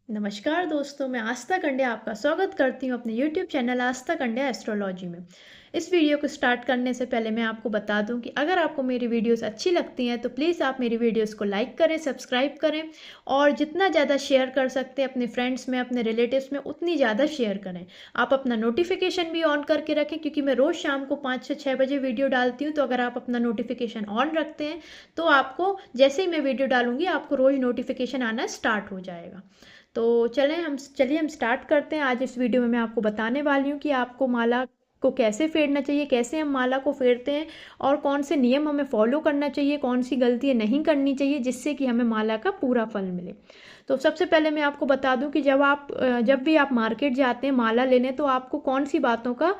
नमस्कार दोस्तों, मैं आस्था कंड्या आपका स्वागत करती हूँ अपने YouTube चैनल आस्था कंड्या एस्ट्रोलॉजी में। इस वीडियो को स्टार्ट करने से पहले मैं आपको बता दूं कि अगर आपको मेरी वीडियोस अच्छी लगती हैं तो प्लीज़ आप मेरी वीडियोस को लाइक करें, सब्सक्राइब करें और जितना ज़्यादा शेयर कर सकते हैं अपने फ्रेंड्स में, अपने रिलेटिव्स में, उतनी ज़्यादा शेयर करें। आप अपना नोटिफिकेशन भी ऑन करके रखें क्योंकि मैं रोज़ शाम को 5 से 6 बजे वीडियो डालती हूँ। तो अगर आप अपना नोटिफिकेशन ऑन रखते हैं तो आपको जैसे ही मैं वीडियो डालूंगी आपको रोज़ नोटिफिकेशन आना स्टार्ट हो जाएगा। तो चलिए हम स्टार्ट करते हैं। आज इस वीडियो में मैं आपको बताने वाली हूँ कि आपको माला को कैसे फेरना चाहिए, कैसे हम माला को फेरते हैं और कौन से नियम हमें फॉलो करना चाहिए, कौन सी गलतियाँ नहीं करनी चाहिए जिससे कि हमें माला का पूरा फल मिले। तो सबसे पहले मैं आपको बता दूं कि जब भी आप मार्केट जाते हैं माला लेने तो आपको कौन सी बातों का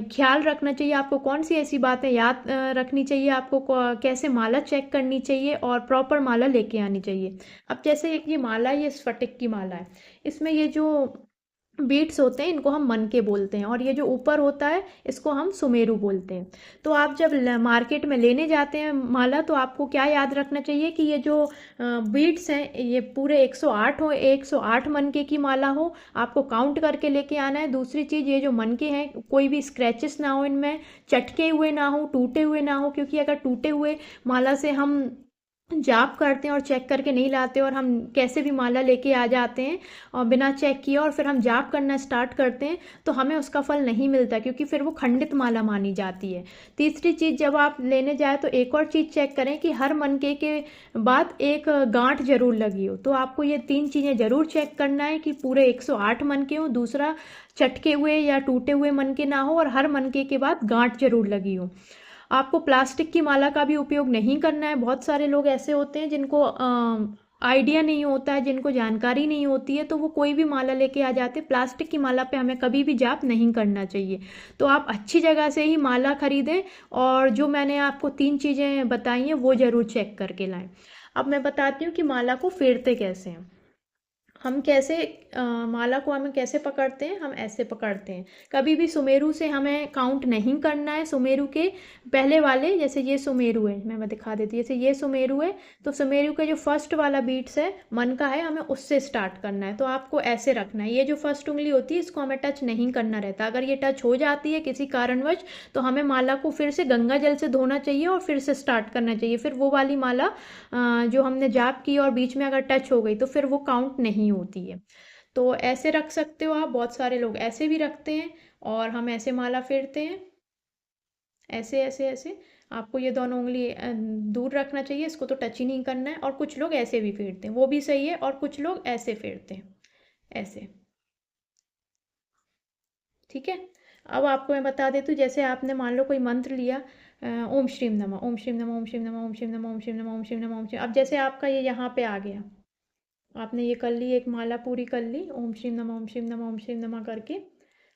ख्याल रखना चाहिए, आपको कौन सी ऐसी बातें याद रखनी चाहिए, आपको कैसे माला चेक करनी चाहिए और प्रॉपर माला लेके आनी चाहिए। अब जैसे एक ये माला, ये स्फटिक की माला है, इसमें ये जो बीट्स होते हैं इनको हम मनके बोलते हैं और ये जो ऊपर होता है इसको हम सुमेरु बोलते हैं। तो आप जब मार्केट में लेने जाते हैं माला तो आपको क्या याद रखना चाहिए कि ये जो बीट्स हैं ये पूरे 108 हो, 108 मनके की माला हो, आपको काउंट करके लेके आना है। दूसरी चीज़, ये जो मनके हैं कोई भी स्क्रैचेस ना हो, इनमें चटके हुए ना हो, टूटे हुए ना हो, क्योंकि अगर टूटे हुए माला से हम जाप करते हैं और चेक करके नहीं लाते और हम कैसे भी माला लेके आ जाते हैं और बिना चेक किए और फिर हम जाप करना स्टार्ट करते हैं तो हमें उसका फल नहीं मिलता क्योंकि फिर वो खंडित माला मानी जाती है। तीसरी चीज़, जब आप लेने जाए तो एक और चीज़ चेक करें कि हर मनके के बाद एक गांठ जरूर लगी हो। तो आपको ये 3 चीज़ें जरूर चेक करना है कि पूरे 108 मनके हो, दूसरा चटके हुए या टूटे हुए मनके ना हो और हर मनके के बाद गांठ जरूर लगी हो। आपको प्लास्टिक की माला का भी उपयोग नहीं करना है। बहुत सारे लोग ऐसे होते हैं जिनको आइडिया नहीं होता है, जिनको जानकारी नहीं होती है, तो वो कोई भी माला लेके आ जाते हैं। प्लास्टिक की माला पे हमें कभी भी जाप नहीं करना चाहिए। तो आप अच्छी जगह से ही माला खरीदें और जो मैंने आपको 3 चीज़ें बताई हैं वो ज़रूर चेक करके लाएं। अब मैं बताती हूँ कि माला को फेरते कैसे हैं। हम कैसे माला को हमें कैसे पकड़ते हैं, हम ऐसे पकड़ते हैं। कभी भी सुमेरु से हमें काउंट नहीं करना है। सुमेरु के पहले वाले, जैसे ये सुमेरु है, मैं दिखा देती हूँ, जैसे ये सुमेरु है तो सुमेरु का जो फर्स्ट वाला बीट्स है मन का है, हमें उससे स्टार्ट करना है। तो आपको ऐसे रखना है, ये जो फर्स्ट उंगली होती है इसको हमें टच नहीं करना रहता। अगर ये टच हो जाती है किसी कारणवश तो हमें माला को फिर से गंगा जल से धोना चाहिए और फिर से स्टार्ट करना चाहिए। फिर वो वाली माला जो हमने जाप की और बीच में अगर टच हो गई तो फिर वो काउंट नहीं होती है। तो ऐसे रख सकते हो आप, बहुत सारे लोग ऐसे भी रखते हैं और हम ऐसे माला फेरते हैं, ऐसे ऐसे ऐसे। आपको ये दोनों उंगली दूर रखना चाहिए, इसको तो टच ही नहीं करना है। और कुछ लोग ऐसे भी फेरते हैं, वो भी सही है, और कुछ लोग ऐसे फेरते हैं, ऐसे। ठीक है। अब आपको मैं बता देती हूँ, जैसे आपने मान लो कोई मंत्र लिया, ओम श्रीम नमः, ओम श्रीम नमः, ओम श्रीम नमः, ओम श्रीम नमः, ओम श्रीम नमः, ओम श्रीम नमः, ओम श्रीम। अब जैसे आपका ये यहाँ पे आ गया, आपने ये कर ली, एक माला पूरी कर ली, ओम श्रीम नमः, ओम श्रीम नमः, ओम श्रीम नमः करके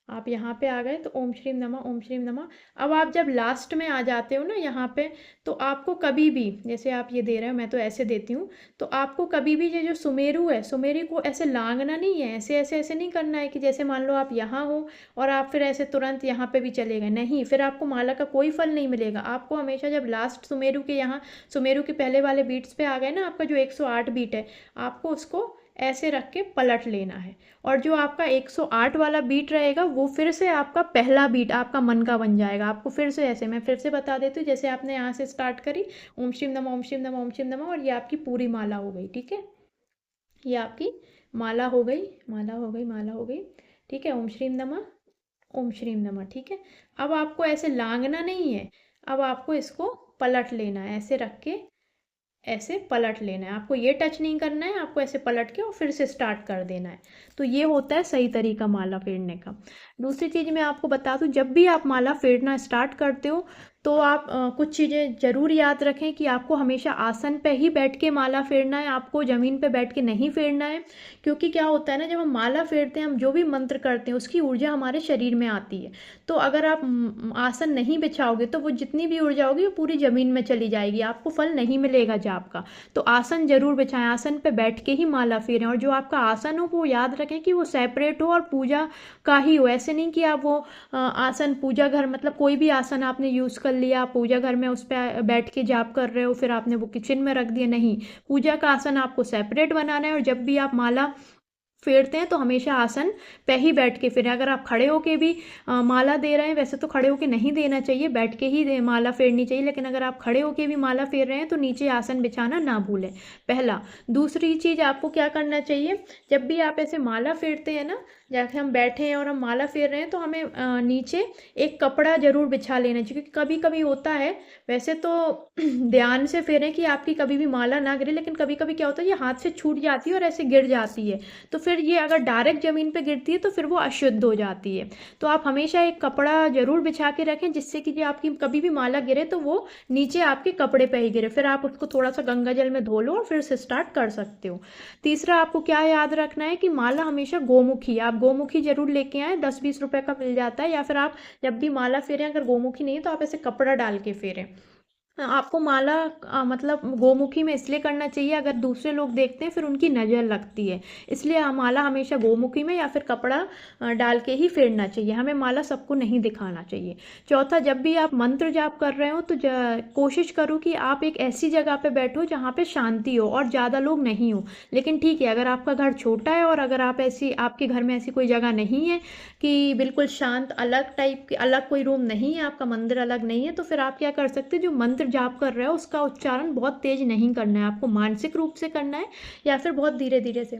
आप यहाँ पे आ गए तो ओम श्रीम नमः, ओम श्रीम नमः। अब आप जब लास्ट में आ जाते हो ना यहाँ पे, तो आपको कभी भी, जैसे आप ये दे रहे हो, मैं तो ऐसे देती हूँ, तो आपको कभी भी ये जो सुमेरु है, सुमेरु को ऐसे लांगना नहीं है, ऐसे ऐसे ऐसे नहीं करना है कि जैसे मान लो आप यहाँ हो और आप फिर ऐसे तुरंत यहाँ पे भी चले गए, नहीं, फिर आपको माला का कोई फल नहीं मिलेगा। आपको हमेशा जब लास्ट सुमेरु के यहाँ, सुमेरु के पहले वाले बीट्स पे आ गए ना, आपका जो 108 बीट है, आपको उसको ऐसे रख के पलट लेना है और जो आपका 108 वाला बीट रहेगा वो फिर से आपका पहला बीट आपका मन का बन जाएगा। आपको फिर से ऐसे, मैं फिर से बता देती हूँ, जैसे आपने यहाँ से स्टार्ट करी, ओम शिव नमः, ओम शिव नमः, ओम शिव नमः, और ये आपकी पूरी माला हो गई। ठीक है, ये आपकी माला हो गई, माला हो गई, माला हो गई। ठीक है, ओम श्रीम नमः, ओम श्रीम नमः। ठीक है, अब आपको ऐसे लांगना नहीं है, अब आपको इसको पलट लेना है, ऐसे रख के ऐसे पलट लेना है। आपको ये टच नहीं करना है, आपको ऐसे पलट के और फिर से स्टार्ट कर देना है। तो ये होता है सही तरीका माला फेरने का। दूसरी चीज़ मैं आपको बता दूं, जब भी आप माला फेरना स्टार्ट करते हो तो आप कुछ चीज़ें ज़रूर याद रखें कि आपको हमेशा आसन पे ही बैठ के माला फेरना है, आपको ज़मीन पे बैठ के नहीं फेरना है। क्योंकि क्या होता है ना, जब हम माला फेरते हैं, हम जो भी मंत्र करते हैं उसकी ऊर्जा हमारे शरीर में आती है। तो अगर आप आसन नहीं बिछाओगे तो वो जितनी भी ऊर्जा होगी वो पूरी ज़मीन में चली जाएगी, आपको फल नहीं मिलेगा जाप का। तो आसन जरूर बिछाएं, आसन पे बैठ के ही माला फेरें। और जो आपका आसन हो वो याद रखें कि वो सेपरेट हो और पूजा का ही हो। ऐसे नहीं कि आप वो आसन पूजा घर, मतलब कोई भी आसन आपने यूज़ कर लिया, आप पूजा घर में उस पर बैठ के जाप कर रहे हो, फिर आपने वो किचन में रख दिया, नहीं, पूजा का आसन आपको सेपरेट बनाना है। और जब भी आप माला फेरते हैं तो हमेशा आसन पे ही बैठ के फेरें। अगर आप खड़े होके भी माला दे रहे हैं, वैसे तो खड़े होके नहीं देना चाहिए, बैठ के ही माला फेरनी चाहिए, लेकिन अगर आप खड़े होके भी माला फेर रहे हैं तो नीचे आसन बिछाना ना भूलें, पहला। दूसरी चीज़ आपको क्या करना चाहिए, जब भी आप ऐसे माला फेरते हैं ना, जैसे हम बैठे हैं और हम माला फेर रहे हैं, तो हमें नीचे एक कपड़ा ज़रूर बिछा लेना चाहिए, क्योंकि कभी कभी होता है, वैसे तो ध्यान से फेरें कि आपकी कभी भी माला ना गिरे, लेकिन कभी कभी क्या होता है, ये हाथ से छूट जाती है और ऐसे गिर जाती है, तो फिर ये अगर डायरेक्ट ज़मीन पे गिरती है तो फिर वो अशुद्ध हो जाती है। तो आप हमेशा एक कपड़ा ज़रूर बिछा के रखें, जिससे कि जो आपकी कभी भी माला गिरे तो वो नीचे आपके कपड़े पे ही गिरे, फिर आप उसको थोड़ा सा गंगा जल में धो लो और फिर से स्टार्ट कर सकते हो। तीसरा आपको क्या याद रखना है कि माला हमेशा गोमुखी, आप गोमुखी जरूर लेके आए, 10-20 रुपए का मिल जाता है, या फिर आप जब भी माला फेरें अगर गोमुखी नहीं है तो आप ऐसे कपड़ा डाल के फेरें। आपको माला मतलब गोमुखी में इसलिए करना चाहिए, अगर दूसरे लोग देखते हैं फिर उनकी नज़र लगती है, इसलिए माला हमेशा गोमुखी में या फिर कपड़ा डाल के ही फेरना चाहिए, हमें माला सबको नहीं दिखाना चाहिए। चौथा, जब भी आप मंत्र जाप कर रहे हो तो कोशिश करो कि आप एक ऐसी जगह पे बैठो जहाँ पे शांति हो और ज़्यादा लोग नहीं हो। लेकिन ठीक है, अगर आपका घर छोटा है और अगर आप ऐसी, आपके घर में ऐसी कोई जगह नहीं है कि बिल्कुल शांत, अलग टाइप के, अलग कोई रूम नहीं है, आपका मंदिर अलग नहीं है, तो फिर आप क्या कर सकते हैं, जो मंत्र जाप कर रहे हो उसका उच्चारण बहुत तेज नहीं करना है, आपको मानसिक रूप से करना है, या फिर बहुत धीरे धीरे से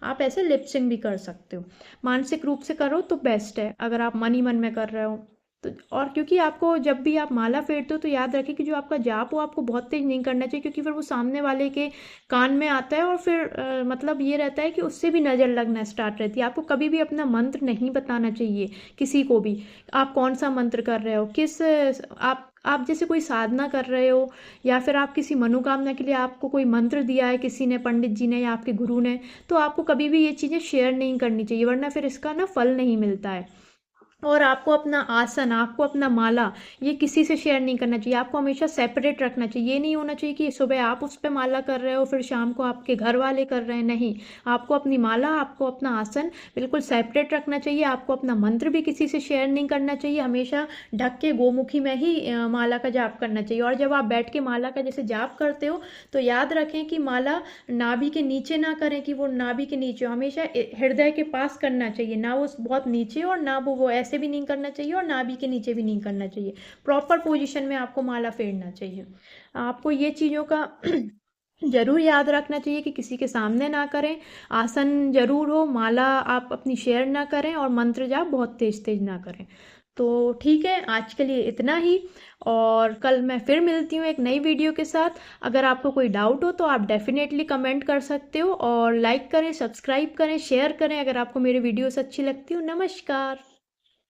आप ऐसे लिपसिंग भी कर सकते हो। मानसिक रूप से करो तो बेस्ट है, अगर आप मन ही मन में कर रहे हो तो। और क्योंकि आपको जब भी आप माला फेरते हो तो याद रखें कि जो आपका जाप हो आपको बहुत तेज नहीं करना चाहिए, क्योंकि फिर वो सामने वाले के कान में आता है और फिर मतलब ये रहता है कि उससे भी नज़र लगना स्टार्ट रहती है। आपको कभी भी अपना मंत्र नहीं बताना चाहिए किसी को भी, आप कौन सा मंत्र कर रहे हो, किस आप जैसे कोई साधना कर रहे हो, या फिर आप किसी मनोकामना के लिए आपको कोई मंत्र दिया है किसी ने, पंडित जी ने या आपके गुरु ने, तो आपको कभी भी ये चीज़ें शेयर नहीं करनी चाहिए, वरना फिर इसका ना फल नहीं मिलता है। और आपको अपना आसन, आपको अपना माला, ये किसी से शेयर नहीं करना चाहिए, आपको हमेशा सेपरेट रखना चाहिए। ये नहीं होना चाहिए कि सुबह आप उस पर माला कर रहे हो फिर शाम को आपके घर वाले कर रहे हैं, नहीं। आपको अपनी माला, आपको अपना आसन बिल्कुल सेपरेट रखना चाहिए, आपको अपना मंत्र भी किसी से शेयर नहीं करना चाहिए, हमेशा ढक के गोमुखी में ही माला का जाप करना चाहिए। और जब आप बैठ के माला का जैसे जाप करते हो तो याद रखें कि माला नाभि के नीचे ना करें, कि वो नाभि के नीचे हो, हमेशा हृदय के पास करना चाहिए, ना वो बहुत नीचे और ना वो ऐसे भी नहीं करना चाहिए और नाभि के नीचे भी नहीं करना चाहिए, प्रॉपर पोजीशन में आपको माला फेरना चाहिए। आपको ये चीज़ों का जरूर याद रखना चाहिए कि किसी के सामने ना करें, आसन जरूर हो, माला आप अपनी शेयर ना करें और मंत्र जाप बहुत तेज तेज ना करें। तो ठीक है, आज के लिए इतना ही, और कल मैं फिर मिलती हूँ एक नई वीडियो के साथ। अगर आपको कोई डाउट हो तो आप डेफिनेटली कमेंट कर सकते हो, और लाइक करें, सब्सक्राइब करें, शेयर करें अगर आपको मेरी वीडियोस अच्छी लगती हो। नमस्कार।